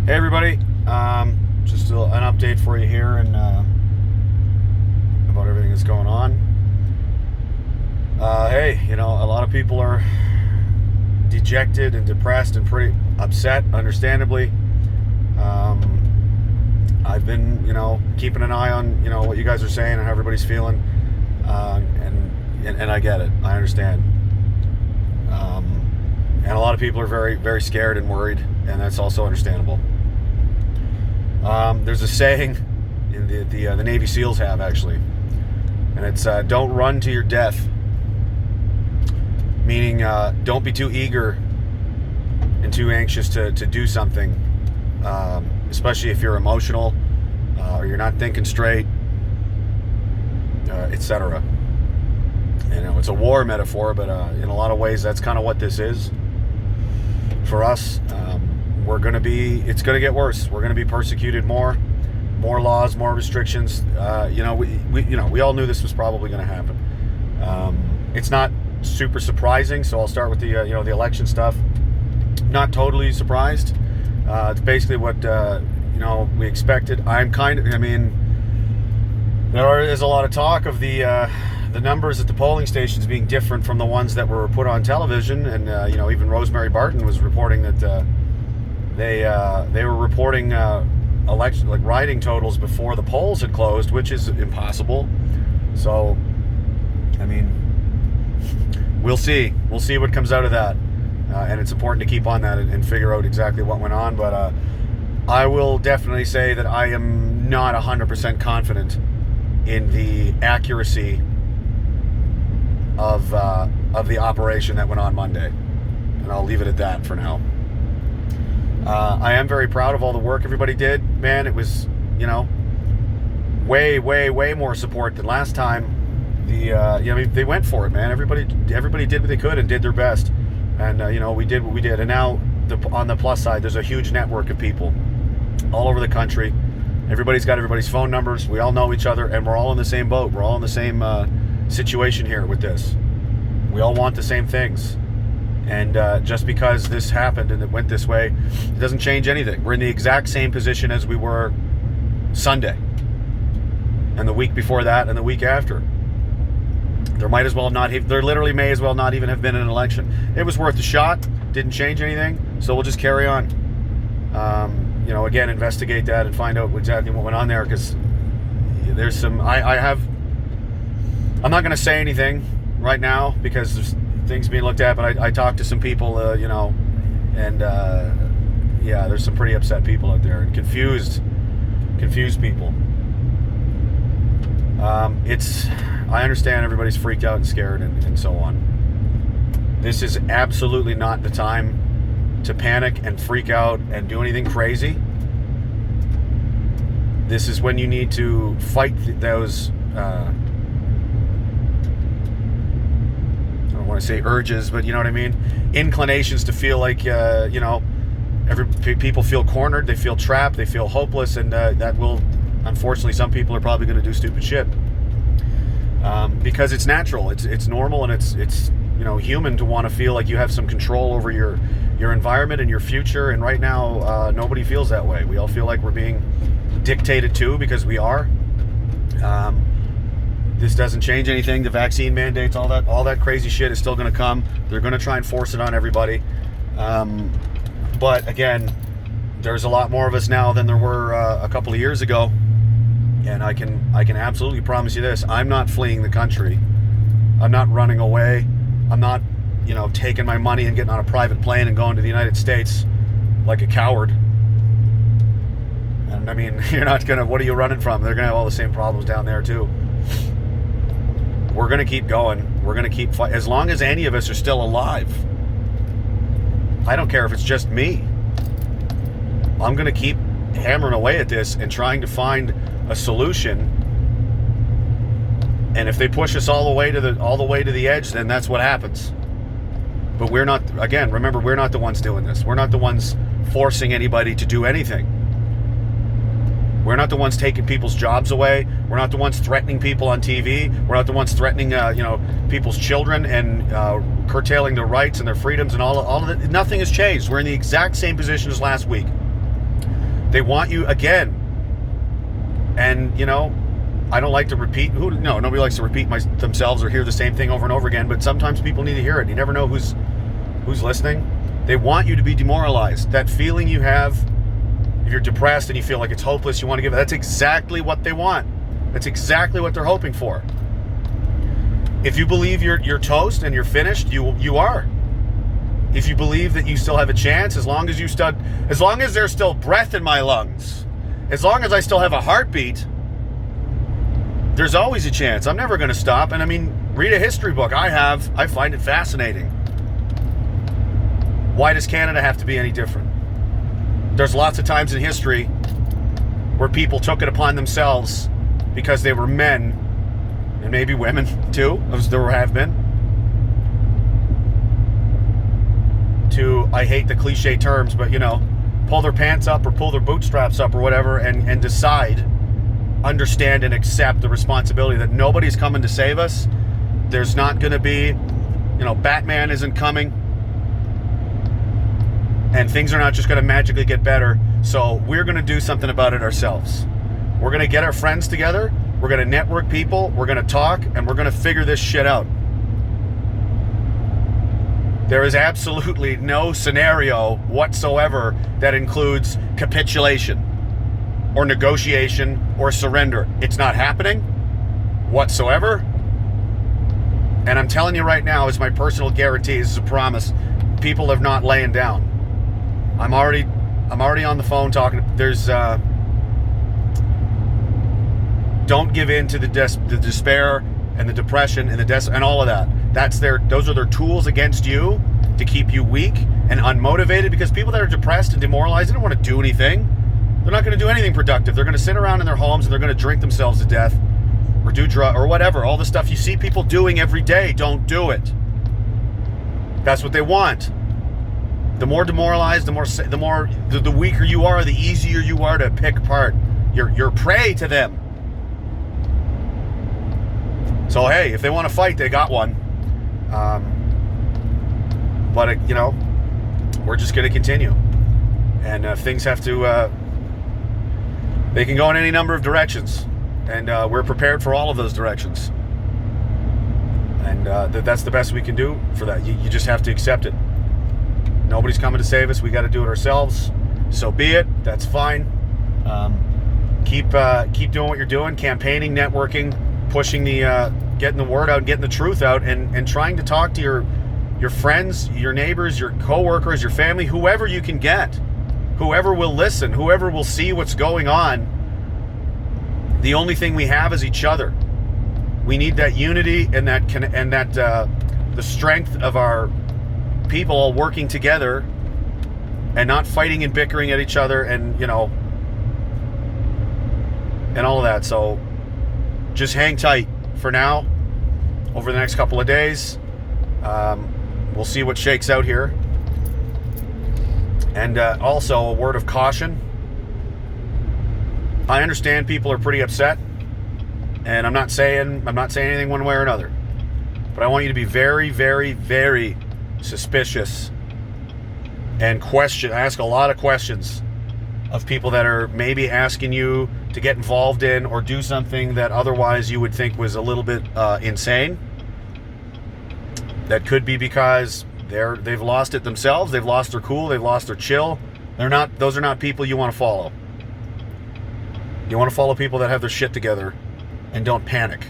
Hey everybody, just an update for you here and about everything that's going on. Hey, a lot of people are dejected and depressed and pretty upset, understandably. I've been, keeping an eye on, what you guys are saying and how everybody's feeling, and I get it. I understand. And a lot of people are very, very scared and worried, and that's also understandable. There's a saying in the Navy SEALs have, actually, and it's don't run to your death, meaning don't be too eager and too anxious to do something, especially if you're emotional or you're not thinking straight, etc. It's a war metaphor, but in a lot of ways that's kind of what this is for us. It's going to get worse. We're going to be persecuted more laws, more restrictions. We all knew this was probably going to happen. It's not super surprising, so I'll start with the election stuff. Not totally surprised. It's basically what we expected. There is a lot of talk of the numbers at the polling stations being different from the ones that were put on television, and even Rosemary Barton was reporting that they were reporting riding totals before the polls had closed, which is impossible. So, we'll see what comes out of that, and it's important to keep on that and figure out exactly what went on. But I will definitely say that I am not 100% confident in the accuracy of the operation that went on Monday, and I'll leave it at that for now. I am very proud of all the work everybody did. Man, it was way more support than last time. They went for it, man. Everybody did what they could and did their best, and we did what we did. And now on the plus side, there's a huge network of people all over the country. Everybody's got everybody's phone numbers. We all know each other, and we're all in the same boat. We're all in the same situation here with this. We all want the same things, and just because this happened and it went this way, it doesn't change anything. We're in the exact same position as we were Sunday and the week before that and the week after. There literally may as well not even have been an election. It was worth a shot. Didn't change anything, so we'll just carry on. Again, investigate that and find out exactly what went on there, because there's some. I'm not going to say anything right now because there's things being looked at, but I talked to some people, and there's some pretty upset people out there and confused people. I understand everybody's freaked out and scared and so on. This is absolutely not the time to panic and freak out and do anything crazy. This is when you need to fight those I don't want to say urges, but you know what I mean? Inclinations to feel like, people feel cornered, they feel trapped, they feel hopeless, and that will, unfortunately, some people are probably going to do stupid shit. Because it's natural, it's normal, and it's human to want to feel like you have some control over your environment and your future. And right now, nobody feels that way. We all feel like we're being dictated to, because we are. This doesn't change anything. The vaccine mandates, all that crazy shit is still going to come. They're going to try and force it on everybody. But again, there's a lot more of us now than there were a couple of years ago. And I can absolutely promise you this: I'm not fleeing the country. I'm not running away. I'm not, taking my money and getting on a private plane and going to the United States like a coward. And you're not gonna. What are you running from? They're gonna have all the same problems down there too. We're gonna keep going. We're gonna keep fighting as long as any of us are still alive. I don't care if it's just me. I'm gonna keep hammering away at this and trying to find a solution. And if they push us all the way to the edge, then that's what happens. But we're not. Again, remember, we're not the ones doing this. We're not the ones forcing anybody to do anything. We're not the ones taking people's jobs away. We're not the ones threatening people on TV. We're not the ones threatening, people's children and curtailing their rights and their freedoms and all of it. Nothing has changed. We're in the exact same position as last week. They want you again. And, you know, I don't like to repeat. Nobody likes to repeat themselves or hear the same thing over and over again. But sometimes people need to hear it. You never know who's listening. They want you to be demoralized. That feeling you have, if you're depressed and you feel like it's hopeless, you want to give it. That's exactly what they want. That's exactly what they're hoping for. If you believe you're toast and you're finished, you are. If you believe that you still have a chance, as long as there's still breath in my lungs, as long as I still have a heartbeat, there's always a chance. I'm never going to stop. And I mean, read a history book. I find it fascinating. Why does Canada have to be any different? There's lots of times in history where people took it upon themselves because they were men, and maybe women too, as there have been, to, I hate the cliche terms, but you know, pull their pants up or pull their bootstraps up or whatever, and decide, understand and accept the responsibility that nobody's coming to save us. There's not going to be, you know, Batman isn't coming, and things are not just going to magically get better. So we're going to do something about it ourselves. We're going to get our friends together. We're going to network people. We're going to talk, and we're going to figure this shit out. There is absolutely no scenario whatsoever that includes capitulation or negotiation or surrender. It's not happening whatsoever. And I'm telling you right now, as my personal guarantee, this is a promise, people are not laying down. I'm already on the phone talking. There's don't give in to the despair and the depression and and all of that. Those are their tools against you to keep you weak and unmotivated, because people that are depressed and demoralized, they don't want to do anything. They're not going to do anything productive. They're going to sit around in their homes and they're going to drink themselves to death or do drugs or whatever. All the stuff you see people doing every day, don't do it. That's what they want. The more demoralized, the weaker you are, the easier you are to pick apart. You're prey to them. So hey, if they want to fight, they got one. But you know, we're just going to continue. And things have to, they can go in any number of directions, and we're prepared for all of those directions. And that's the best we can do for that. You just have to accept it. Nobody's coming to save us. We got to do it ourselves. So be it. That's fine. Keep doing what you're doing, campaigning, networking, pushing getting the word out, getting the truth out, and trying to talk to your friends, your neighbors, your coworkers, your family, whoever you can get, whoever will listen, whoever will see what's going on. The only thing we have is each other. We need that unity and the strength of our people all working together and not fighting and bickering at each other, and you know, and all of that. So just hang tight for now. Over the next couple of days, we'll see what shakes out here. And also a word of caution. I understand people are pretty upset, and I'm not saying anything one way or another, but I want you to be very, very, very suspicious and ask a lot of questions of people that are maybe asking you to get involved in or do something that otherwise you would think was a little bit insane. That could be because they've lost it themselves, they've lost their cool, they've lost their chill. Those are not people you want to follow. You want to follow people that have their shit together and don't panic.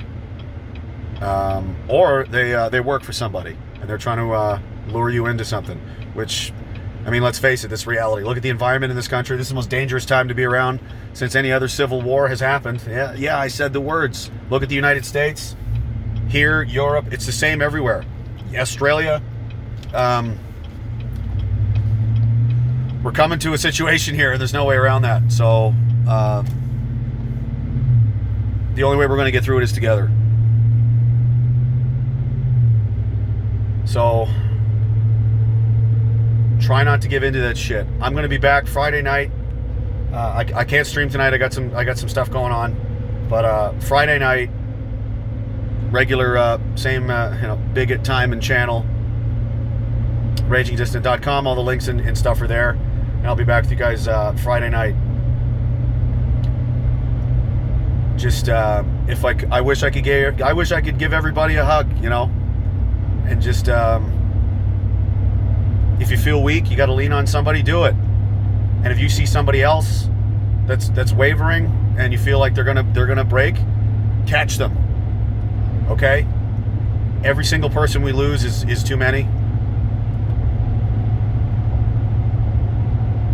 Or they work for somebody and they're trying to lure you into something, which, I mean, let's face it, this reality. Look at the environment in this country. This is the most dangerous time to be around since any other civil war has happened. Yeah, I said the words. Look at the United States, here, Europe. It's the same everywhere. Australia. We're coming to a situation here, and there's no way around that. So the only way we're going to get through it is together. So try not to give into that shit. I'm going to be back Friday night. I can't stream tonight. I got some stuff going on. But Friday night, regular same bigot time and channel, ragingdissident.com. All the links and stuff are there. And I'll be back with you guys Friday night. just if I wish I could give everybody a hug, you know, and just if you feel weak, you got to lean on somebody, do it. And if you see somebody else that's wavering and you feel like they're gonna break, catch them. Okay? Every single person we lose is too many.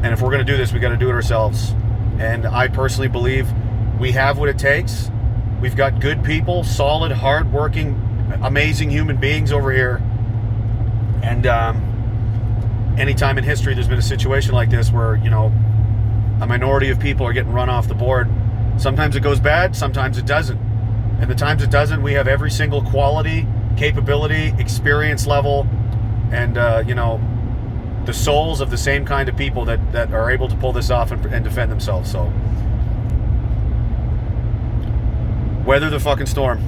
And if we're gonna do this, we got to do it ourselves. And I personally believe we have what it takes. We've got good people, solid, hard-working, amazing human beings over here. And anytime in history there's been a situation like this where, you know, a minority of people are getting run off the board, sometimes it goes bad, sometimes it doesn't. And the times it doesn't, we have every single quality, capability, experience level, and, you know, the souls of the same kind of people that are able to pull this off and defend themselves. So, weather the fucking storm.